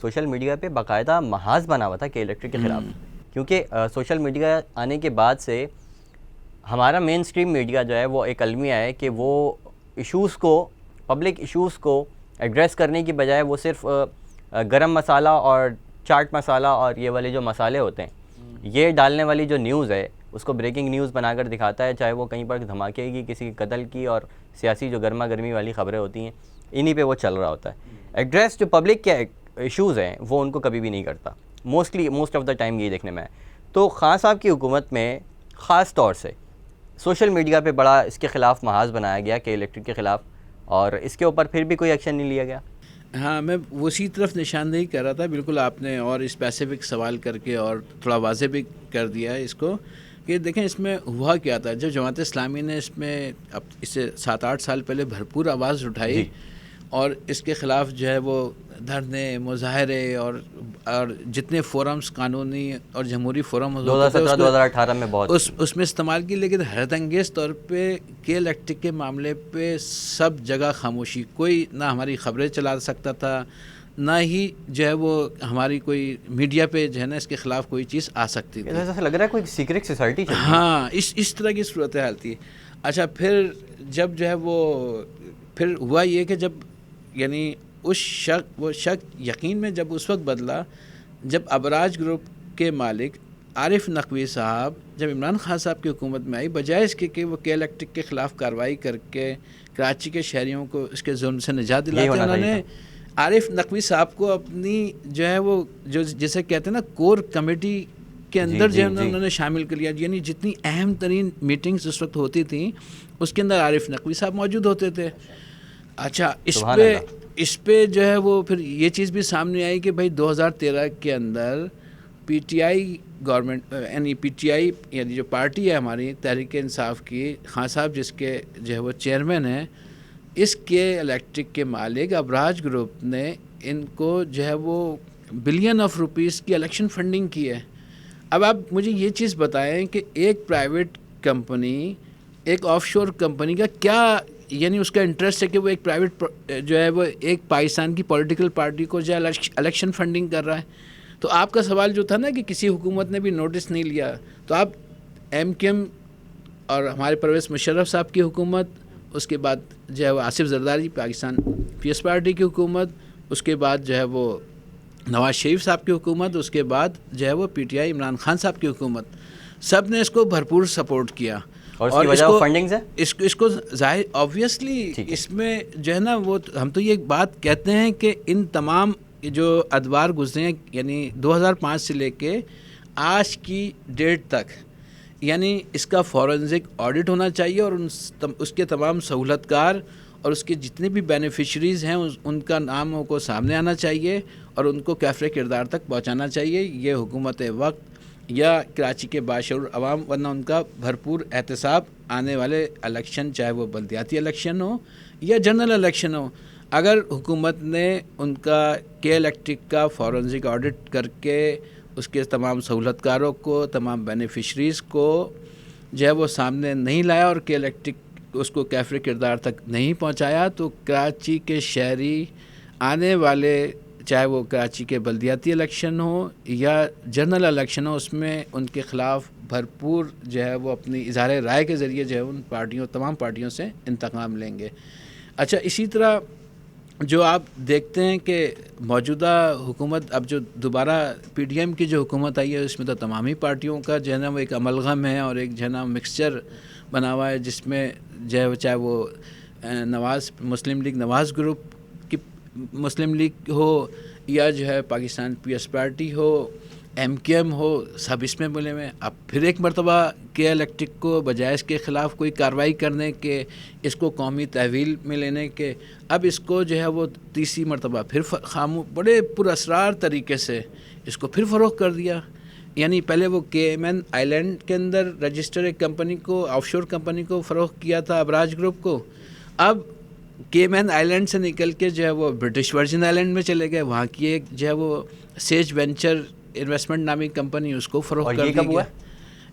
Social media پہ باقاعدہ محاذ بنا ہوا تھا کے الیکٹرک کے خلاف، کیونکہ سوشل میڈیا آنے کے بعد سے ہمارا مین اسٹریم میڈیا جو ہے وہ ایک المیہ ہے کہ وہ ایشوز کو، پبلک ایشوز کو ایڈریس کرنے کی بجائے وہ صرف گرم مسالہ اور چاٹ مسالہ اور یہ والے جو مسالے ہوتے ہیں یہ ڈالنے والی جو نیوز ہے اس کو بریکنگ نیوز بنا کر دکھاتا ہے، چاہے وہ کہیں پر دھماکے کی، کسی کے قتل کی اور سیاسی جو گرما گرمی والی خبریں ہوتی ہیں انہی پہ وہ چل رہا ہوتا ہے۔ ایڈریس جو پبلک کے ایشوز ہیں وہ ان کو کبھی بھی نہیں کرتا، موسٹ آف دا ٹائم یہی دیکھنے میں ہے۔ تو خان صاحب کی حکومت میں خاص طور سے سوشل میڈیا پہ بڑا اس کے خلاف محاذ بنایا گیا کہ الیکٹرک کے خلاف، اور اس کے اوپر پھر بھی کوئی ایکشن نہیں لیا گیا۔ ہاں، میں اسی طرف نشاندہی کر رہا تھا، بالکل آپ نے اور اسپیسیفک سوال کر کے اور تھوڑا واضح بھی کر دیا ہے اس کو کہ دیکھیں اس میں ہوا کیا تھا۔ جب جماعت اسلامی نے اس میں اب اس سے 7-8 سال پہلے بھرپور آواز اٹھائی اور اس کے خلاف جو ہے وہ دھرنے، مظاہرے اور جتنے فورمز قانونی اور جمہوری فورم 2017-2018 میں بہت اس میں استعمال کی، لیکن حیرت انگیز طور پہ کے الیکٹرک کے معاملے پہ سب جگہ خاموشی، کوئی نہ ہماری خبریں چلا سکتا تھا، نہ ہی جو ہے وہ ہماری کوئی میڈیا پہ جو ہے نا اس کے خلاف کوئی چیز آ سکتی تھی۔ ایسا لگ رہا ہے کوئی سیکرٹ سوسائٹی چل رہی ہے۔ ہاں، اس طرح کی صورتحال تھی۔ اچھا، پھر جب جو ہے وہ پھر ہوا یہ کہ جب یعنی وہ شک یقین میں جب اس وقت بدلا جب ابراج گروپ کے مالک عارف نقوی صاحب جب عمران خان صاحب کی حکومت میں آئی، بجائے اس کے کہ وہ کے الیکٹرک کے خلاف کارروائی کر کے کراچی کے شہریوں کو اس کے ظلم سے نجات دلاتے، انہوں نے عارف نقوی صاحب کو اپنی جو ہے وہ جسے کہتے ہیں نا کور کمیٹی کے اندر جو ہے انہوں نے شامل کر لیا، یعنی جتنی اہم ترین میٹنگز اس وقت ہوتی تھیں اس کے اندر عارف نقوی صاحب موجود ہوتے تھے۔ اچھا، اس پہ جو ہے وہ پھر یہ چیز بھی سامنے آئی کہ بھائی 2013 کے اندر پی ٹی آئی گورنمنٹ یعنی پی ٹی آئی یعنی جو پارٹی ہے ہماری تحریک انصاف کی، خان صاحب جس کے جو ہے وہ چیئرمین ہیں، اس کے الیکٹرک کے مالک ابراج گروپ نے ان کو جو ہے وہ بلین آف روپیز کی الیکشن فنڈنگ کی ہے۔ اب آپ مجھے یہ چیز بتائیں کہ ایک پرائیویٹ کمپنی، ایک آف شور کمپنی کا کیا یعنی اس کا انٹرسٹ ہے کہ وہ ایک پرائیویٹ جو ہے وہ ایک پاکستان کی پولیٹیکل پارٹی کو جو ہے الیکشن فنڈنگ کر رہا ہے؟ تو آپ کا سوال جو تھا نا کہ کسی حکومت نے بھی نوٹس نہیں لیا، تو آپ ایم کیو ایم اور ہمارے پرویز مشرف صاحب کی حکومت، اس کے بعد جو ہے وہ آصف زرداری پاکستان پیس پارٹی کی حکومت، اس کے بعد جو ہے وہ نواز شریف صاحب کی حکومت، اس کے بعد جو ہے وہ P T I Imran Khan صاحب کی حکومت، سب نے اس کو بھرپور سپورٹ کیا۔ اور اس کی وجہ فنڈنگز ہے، اس کو ظاہر آبویسلی اس میں جو ہے نا وہ ہم تو یہ بات کہتے ہیں کہ ان تمام جو ادوار گزرے ہیں یعنی 2005 سے لے کے آج کی ڈیٹ تک، یعنی اس کا فورنزک آڈٹ ہونا چاہیے اور اس کے تمام سہولت کار اور اس کے جتنے بھی بینیفیشریز ہیں ان کا ناموں کو سامنے آنا چاہیے اور ان کو کیفر کردار تک پہنچانا چاہیے۔ یہ حکومت وقت یا کراچی کے باشعور عوام، ورنہ ان کا بھرپور احتساب آنے والے الیکشن، چاہے وہ بلدیاتی الیکشن ہو یا جنرل الیکشن ہو، اگر حکومت نے ان کا کے الیکٹرک کا فورنزک آڈٹ کر کے اس کے تمام سہولت کاروں کو، تمام بینیفیشریز کو جو ہے وہ سامنے نہیں لایا اور کے الیکٹرک اس کو کیفر کردار تک نہیں پہنچایا، تو کراچی کے شہری آنے والے چاہے وہ کراچی کے بلدیاتی الیکشن ہو یا جنرل الیکشن ہو، اس میں ان کے خلاف بھرپور جو ہے وہ اپنی اظہار رائے کے ذریعے جو ہے ان پارٹیوں، تمام پارٹیوں سے انتقام لیں گے۔ اچھا، اسی طرح جو آپ دیکھتے ہیں کہ موجودہ حکومت اب جو دوبارہ پی ڈی ایم کی جو حکومت آئی ہے، اس میں تو تمام ہی پارٹیوں کا جو ہے نا وہ ایک املغم ہے اور ایک جو ہے نا مکسچر بنا ہوا ہے، جس میں جو ہے چاہے وہ مسلم لیگ نواز گروپ کی مسلم لیگ ہو یا جو ہے پاکستان پیس پارٹی ہو، ایم کیو ایم ہو، سب اس میں ملے ہوئے۔ اب پھر ایک مرتبہ کے الیکٹرک کو بجائے اس کے خلاف کوئی کارروائی کرنے کے، اس کو قومی تحویل میں لینے کے، اب اس کو جو ہے وہ تیسری مرتبہ پھر بڑے پراسرار طریقے سے اس کو پھر فروغ کر دیا۔ یعنی پہلے وہ کے ایم این آئیلینڈ کے اندر رجسٹر ایک کمپنی کو، آف شور کمپنی کو فروغ کیا تھا ابراج گروپ کو، اب کے ایم این آئیلینڈ سے نکل کے جو ہے وہ برٹش ورجن آئیلینڈ میں چلے گئے، وہاں کی ایک جو ہے وہ سیج وینچر انویسٹمنٹ نامی کمپنی، اس کو فروغ کر دیا گیا۔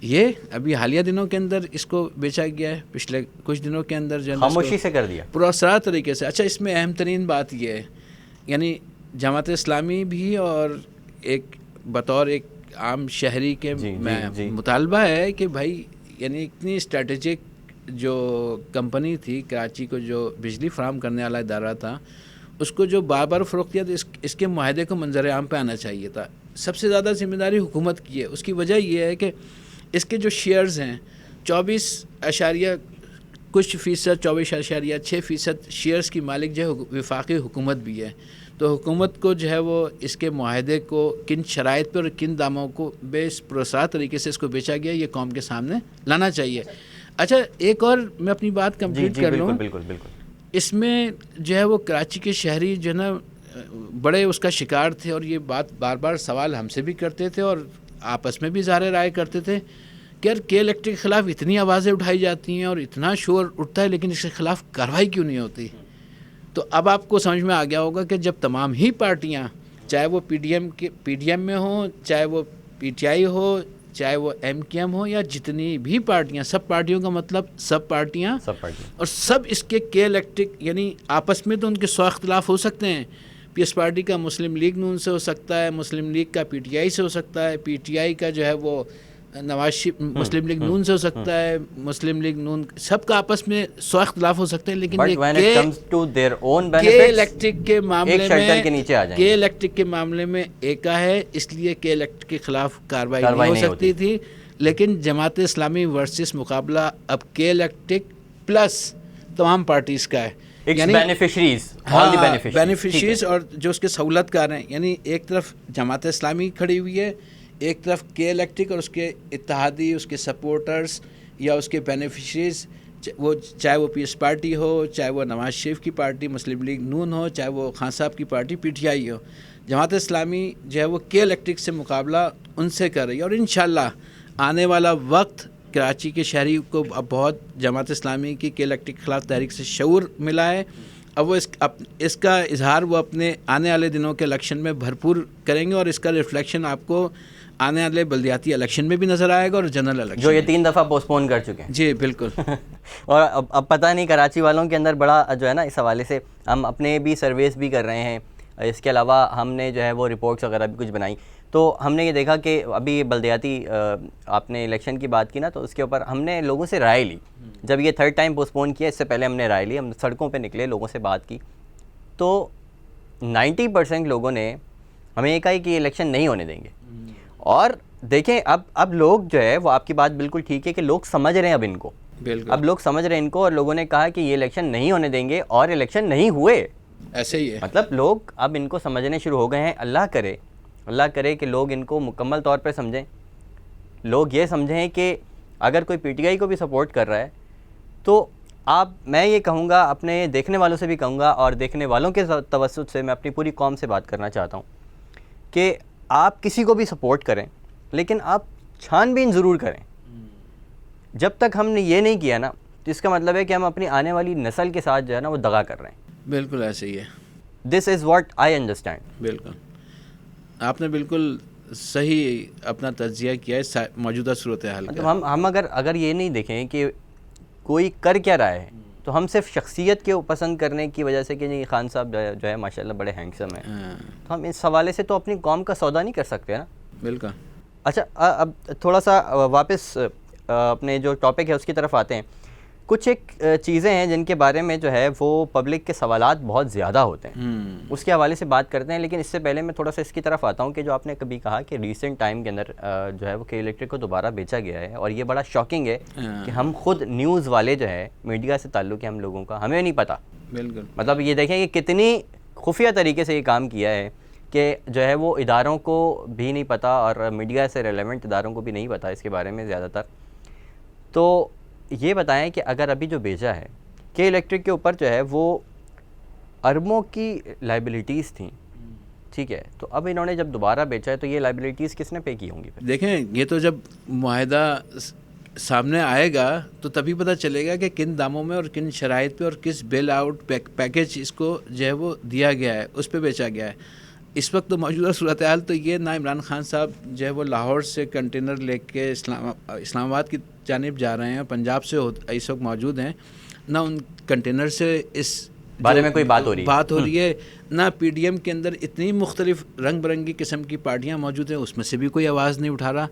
یہ ابھی حالیہ دنوں کے اندر اس کو بیچا گیا ہے، پچھلے کچھ دنوں کے اندر جو ہے خاموشی سے کر دیا، پراسرار طریقے سے۔ اچھا، اس میں اہم ترین بات یہ ہے، یعنی جماعت اسلامی بھی اور ایک بطور ایک عام شہری کے مطالبہ ہے کہ بھائی یعنی اتنی اسٹریٹجک جو کمپنی تھی کراچی کو جو بجلی فراہم کرنے والا ادارہ تھا اس کو جو بار بار فروخت کیا تو اس کے معاہدے کو منظر عام پہ آنا چاہیے تھا. سب سے زیادہ ذمہ داری حکومت کی ہے. اس کی وجہ یہ ہے کہ اس کے جو شیئرز ہیں 24.6% شیئرز کی مالک جو ہے وفاقی حکومت بھی ہے. تو حکومت کو جو ہے وہ اس کے معاہدے کو کن شرائط پر اور کن داموں کو بے پرسرار طریقے سے اس کو بیچا گیا یہ قوم کے سامنے لانا چاہیے. اچھا ایک اور میں اپنی بات کمپلیٹ کر لوں. بالکل. اس میں جو ہے وہ کراچی کے شہری جو ہے نا بڑے اس کا شکار تھے اور یہ بات بار بار سوال ہم سے بھی کرتے تھے اور آپس میں بھی ظاہر رائے کرتے تھے کہ یار کے الیکٹرک کے خلاف اتنی آوازیں اٹھائی جاتی ہیں اور اتنا شور اٹھتا ہے لیکن اس کے خلاف کارروائی کیوں نہیں ہوتی. تو اب آپ کو سمجھ میں آ گیا ہوگا کہ جب تمام ہی پارٹیاں چاہے وہ پی ڈی ایم میں ہوں چاہے وہ پی ٹی آئی ہو چاہے وہ ایم کیو ایم ہو یا جتنی بھی پارٹیاں سب پارٹیوں کا مطلب سب پارٹیاں اور سب اس کے الیکٹرک یعنی آپس میں تو ان کے 100 اختلاف ہو سکتے ہیں. پی ایس پارٹی کا مسلم لیگ نون سے ہو سکتا ہے, مسلم لیگ کا پی ٹی آئی سے ہو سکتا ہے, پی ٹی آئی کا جو ہے وہ نواز شریف مسلم لیگ نون سے ہو سکتا ہے, مسلم لیگ نون سب کا آپس میں 100 اختلاف ہو سکتے ہیں لیکن کے الیکٹرک کے معاملے میں ایکا ہے. اس لیے کے الیکٹرک کے خلاف کارروائی نہیں ہو سکتی تھی. لیکن جماعت اسلامی ورسز مقابلہ اب کے الیکٹرک پلس تمام پارٹیز کا ہے یعنی بینیفیشریز اور جو اس کے سہولت کار ہیں. یعنی ایک طرف جماعت اسلامی کھڑی ہوئی ہے, ایک طرف کے الیکٹرک اور اس کے اتحادی اس کے سپورٹرز یا اس کے بینیفیشریز وہ چاہے وہ پی ایس پارٹی ہو چاہے وہ نواز شریف کی پارٹی مسلم لیگ نون ہو چاہے وہ خان صاحب کی پارٹی پی ٹی آئی ہو. جماعت اسلامی جو ہے وہ کے الیکٹرک سے مقابلہ ان سے کر رہی ہے اور انشاءاللہ آنے والا وقت کراچی کے شہری کو اب بہت جماعت اسلامی کی کے الیکٹرک کے خلاف تحریک سے شعور ملا ہے. اب وہ اس کا اظہار وہ اپنے آنے والے دنوں کے الیکشن میں بھرپور کریں گے اور اس کا ریفلیکشن آپ کو آنے والے بلدیاتی الیکشن میں بھی نظر آئے گا اور جنرل الیکشن جو یہ 3 دفعہ پوسٹ پون کر چکے ہیں. جی بالکل. اور اب پتہ نہیں کراچی والوں کے اندر بڑا جو ہے نا اس حوالے سے ہم اپنے بھی سرویز بھی کر رہے ہیں. اس کے علاوہ ہم نے جو ہے وہ رپورٹس وغیرہ بھی کچھ بنائی تو ہم نے یہ دیکھا کہ ابھی بلدیاتی آپ نے الیکشن کی بات کی نا تو اس کے اوپر ہم نے لوگوں سے رائے لی. جب یہ 3rd ٹائم پوسٹ پون کیا اس سے پہلے ہم نے رائے لی, ہم سڑکوں پہ نکلے لوگوں سے بات کی تو 90% لوگوں نے ہمیں یہ کہا کہ یہ الیکشن نہیں ہونے دیں گے. اور دیکھیں اب لوگ جو ہے وہ آپ کی بات بالکل ٹھیک ہے کہ لوگ سمجھ رہے ہیں اب ان کو اب لوگ سمجھ رہے ہیں ان کو اور لوگوں نے کہا کہ یہ الیکشن نہیں ہونے دیں گے اور الیکشن نہیں ہوئے. ایسے ہی ہے مطلب لوگ اب ان کو سمجھنے شروع ہو گئے ہیں. اللہ کرے کہ لوگ ان کو مکمل طور پہ سمجھیں. لوگ یہ سمجھیں کہ اگر کوئی پی ٹی آئی کو بھی سپورٹ کر رہا ہے تو میں یہ کہوں گا اپنے دیکھنے والوں سے بھی کہوں گا اور دیکھنے والوں کے توسط سے میں اپنی پوری قوم سے بات کرنا چاہتا ہوں کہ آپ کسی کو بھی سپورٹ کریں لیکن آپ چھان بین ضرور کریں. جب تک ہم نے یہ نہیں کیا نا تو اس کا مطلب ہے کہ ہم اپنی آنے والی نسل کے ساتھ جو ہے نا وہ دغا کر رہے ہیں. بالکل ایسے ہی ہے. دس از واٹ آئی انڈرسٹینڈ. بالکل آپ نے بالکل صحیح اپنا تجزیہ کیا ہے موجودہ صورتحال کا. ہم اگر یہ نہیں دیکھیں کہ کوئی کر کیا رہا ہے تو ہم صرف شخصیت کے پسند کرنے کی وجہ سے کہ نہیں خان صاحب جو ہے ماشاءاللہ بڑے ہینڈسم ہیں تو ہم اس حوالے سے تو اپنی قوم کا سودا نہیں کر سکتے نا. بالکل. اچھا اب تھوڑا سا واپس اپنے جو ٹاپک ہے اس کی طرف آتے ہیں. کچھ ایک چیزیں ہیں جن کے بارے میں جو ہے وہ پبلک کے سوالات بہت زیادہ ہوتے ہیں اس کے حوالے سے بات کرتے ہیں. لیکن اس سے پہلے میں تھوڑا سا اس کی طرف آتا ہوں کہ جو آپ نے کبھی کہا کہ ریسنٹ ٹائم کے اندر جو ہے وہ کے الیکٹرک کو دوبارہ بیچا گیا ہے اور یہ بڑا شاکنگ ہے کہ ہم خود نیوز والے جو ہے میڈیا سے تعلق ہے ہم لوگوں کا ہمیں نہیں پتہ. بالکل. مطلب یہ دیکھیں کہ کتنی خفیہ طریقے سے یہ کام کیا ہے کہ جو ہے وہ اداروں کو بھی نہیں پتہ اور میڈیا سے ریلیونٹ اداروں کو بھی نہیں پتہ اس کے بارے میں زیادہ تر. تو یہ بتائیں کہ اگر ابھی جو بیچا ہے کہ الیکٹرک کے اوپر جو ہے وہ اربوں کی لائبلٹیز تھیں, ٹھیک ہے, تو اب انہوں نے جب دوبارہ بیچا ہے تو یہ لائبلٹیز کس نے پے کی ہوں گی؟ دیکھیں یہ تو جب معاہدہ سامنے آئے گا تو تبھی پتہ چلے گا کہ کن داموں میں اور کن شرائط پہ اور کس بیل آؤٹ پیکیج اس کو جو ہے وہ دیا گیا ہے اس پہ بیچا گیا ہے. اس وقت تو موجودہ صورتحال تو یہ نہ عمران خان صاحب جو ہے وہ لاہور سے کنٹینر لے کے اسلام آباد کی جانب جا رہے ہیں, پنجاب سے اس وقت موجود ہیں, نہ ان کنٹینر سے اس بارے میں کوئی بات ہو رہی ہے نہ پی ڈی ایم کے اندر اتنی مختلف رنگ برنگی قسم کی پارٹیاں موجود ہیں، اس میں سے بھی کوئی آواز نہیں اٹھا رہا.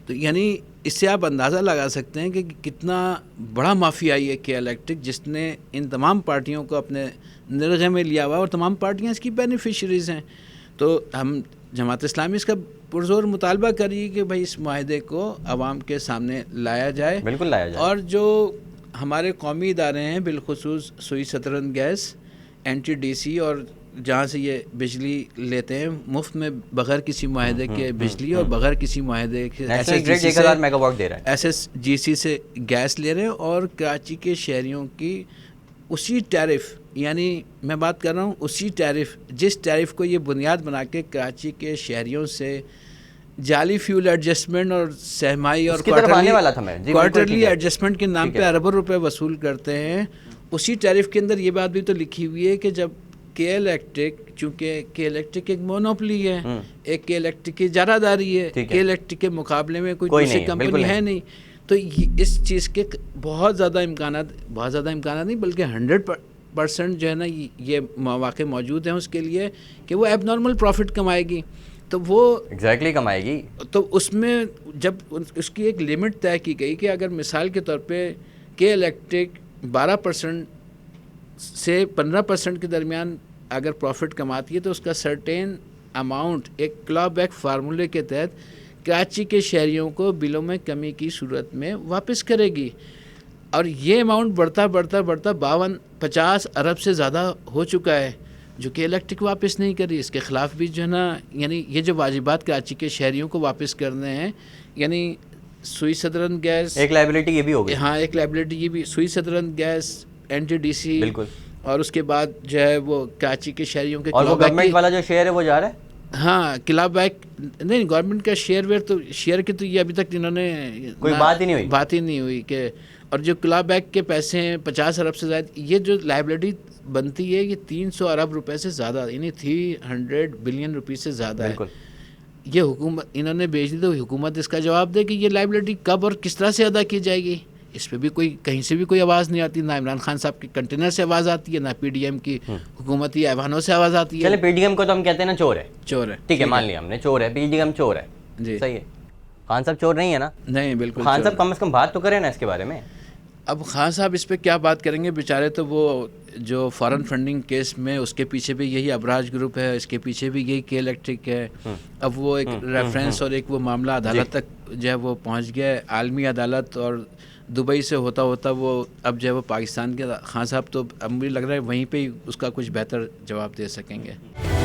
تو یعنی اس سے آپ اندازہ لگا سکتے ہیں کہ کتنا بڑا مافیائی ہے کے الیکٹرک، جس نے ان تمام پارٹیوں کو اپنے نرغے میں لیا ہوا اور تمام پارٹیاں اس کی بینیفیشریز ہیں. تو ہم جماعت اسلامی اس کا پرزور مطالبہ کریے کہ بھائی اس معاہدے کو عوام کے سامنے لایا جائے. بالکل لایا جائے. اور جو ہمارے قومی ادارے ہیں بالخصوص Sui Southern gas, N T D C, اور جہاں سے یہ بجلی لیتے ہیں مفت میں بغیر کسی معاہدے کے بجلی اور بغیر کسی معاہدے کے ایس ایس جی سی سے گیس لے رہے ہیں، اور کراچی کے شہریوں کی اسی ٹیرف، یعنی میں بات کر رہا ہوں اسی ٹیرف جس ٹیرف کو یہ بنیاد بنا کے کراچی کے شہریوں سے جعلی فیول ایڈجسٹمنٹ اور سہمائی اور کوارٹرلی ایڈجسٹمنٹ کے نام پہ اربوں روپے وصول کرتے ہیں. اسی ٹیرف کے اندر یہ بات بھی تو لکھی ہوئی ہے کہ جب کے الیکٹرک، چونکہ کے الیکٹرک ایک مونوپلی ہے، ایک کے الیکٹرک کی اجارہ داری ہے، کے الیکٹرک کے مقابلے میں کوئی دوسری کمپنی ہے نہیں، تو اس چیز کے بہت زیادہ امکانات نہیں بلکہ 100% جو ہے نا یہ مواقع موجود ہیں اس کے لیے کہ وہ ایب نارمل پروفٹ کمائے گی. تو وہ ایگزیکٹلی کمائے گی. تو اس میں جب اس کی ایک لمٹ طے کی گئی کہ اگر مثال کے طور پہ کے الیکٹرک 12% سے 15% کے درمیان اگر پروفٹ کماتی ہے تو اس کا سرٹین اماؤنٹ ایک کلا بیک فارمولے کے تحت کراچی کے شہریوں کو بلوں میں کمی کی صورت میں واپس کرے گی. اور یہ اماؤنٹ بڑھتا 50 ارب سے زیادہ ہو چکا ہے جو کہ الیکٹرک واپس نہیں کر رہی. اس کے خلاف بھی جو ہے نا یعنی یہ جو واجبات کراچی کے شہریوں کو واپس کرنے ہیں، یعنی سوئی صدرن گیس ایک لائبلٹی یہ بھی ہوگی. ہاں ایک لائبلٹی یہ بھی، Sui Southern gas, N T D C, بالکل. اور اس کے بعد جو ہے وہ کراچی کے شہریوں کے اور وہ گورنمنٹ والا جو شیئر ہے وہ جا رہا ہے. ہاں کلا بیک نہیں، گورنمنٹ کا شیئر کی تو یہ ابھی تک انہوں نے کوئی بات ہی نہیں ہوئی کہ، اور جو کلا بیک کے پیسے ہیں 50 ارب سے زائد، یہ جو لائبلٹی بنتی ہے یہ 300 ارب روپے سے زیادہ، یعنی 300 بلین روپیز سے زیادہ ہے. یہ حکومت انہوں نے بھیج دی تو حکومت اس کا جواب دے کہ یہ لائبلٹی کب اور کس طرح سے ادا کی جائے گی. اس پہ بھی کہیں سے بھی کوئی آواز نہیں آتی، نہ عمران خان صاحب کے کنٹینر سے آواز آتی ہے، نہ پی ڈی ایم کی حکومتی ایوانوں سے آواز آتی ہے. چلے پی ڈی ایم کو تو ہم کہتے ہیں نا چور ہے، ٹھیک ہے مان لیا ہم نے چور ہے، پی ڈی ایم چور ہے، جی صحیح ہے. خان صاحب چور نہیں ہے نا؟ نہیں بالکل. خان صاحب کم از کم بات تو کریں نا اس کے بارے میں. اب خان صاحب اس پہ کیا بات کریں گے بیچارے، تو وہ جو فارن فنڈنگ کیس میں اس کے پیچھے بھی یہی ابراج گروپ ہے، اس کے پیچھے بھی یہی کے الیکٹرک ہے. اب وہ ایک ریفرنس اور ایک وہ معاملہ عدالت تک جو ہے وہ پہنچ گیا ہے، عالمی عدالت، اور دبئی سے ہوتا وہ اب جو ہے وہ پاکستان کے خان صاحب تو اب مجھے لگ رہا ہے وہیں پہ ہی اس کا کچھ بہتر جواب دے سکیں گے.